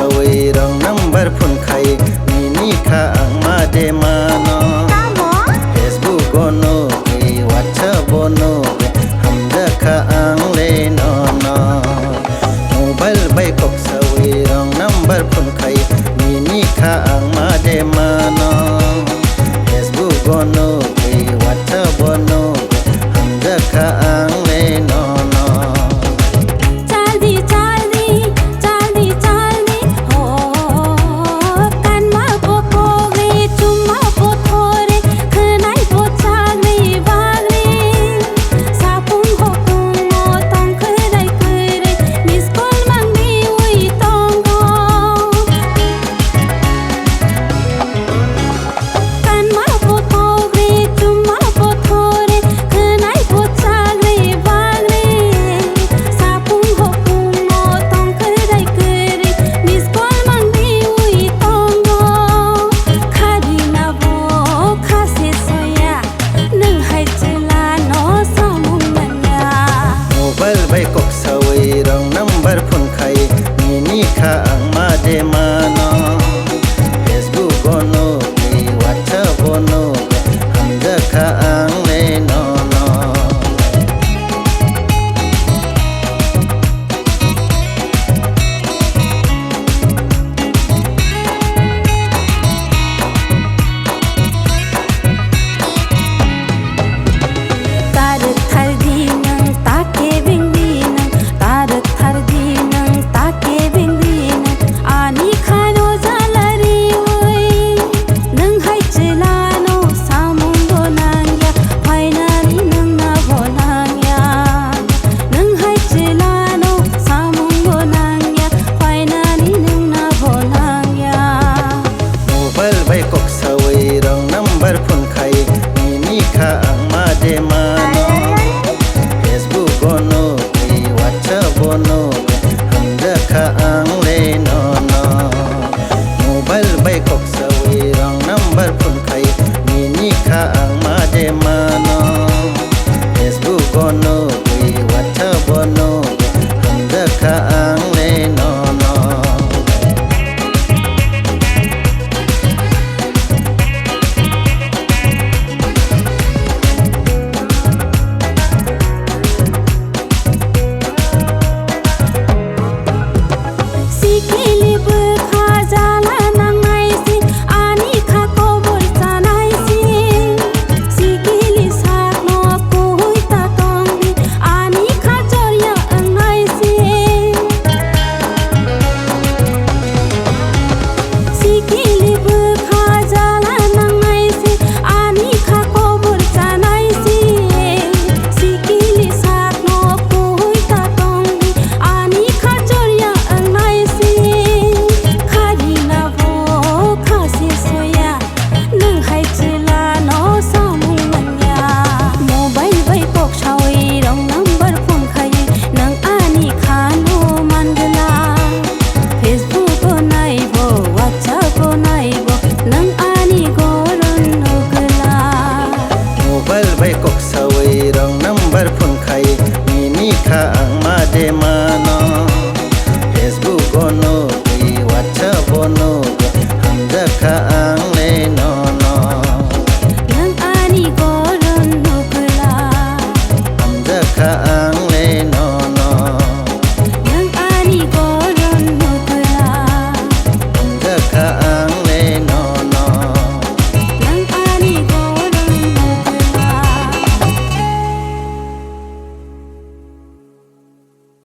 sawi rong number phone khai mini kha ang ma de mano Facebook gono ke WhatsApp gono hamda kha ang le no no mobile bai kok sawi rong number phone khai mini kha ang ma de mano Facebook gono ke WhatsApp gono hamda kha ang le no no kok sawi rong number phone khai mini kha ang ma de mano Facebook gono ke WhatsApp gono hamda kha ang le no no kok sawi rong number phone khai mini kha ang ma de mano Facebook gono ke WhatsApp gono hamda kha ang le no no mobile bai kok sawi rong number phone khai mini kha ang ma de mano Facebook gono ke WhatsApp gono hamda kha ang le no no kok sawi rong number phone khai mini kha ang ma de mano Facebook gono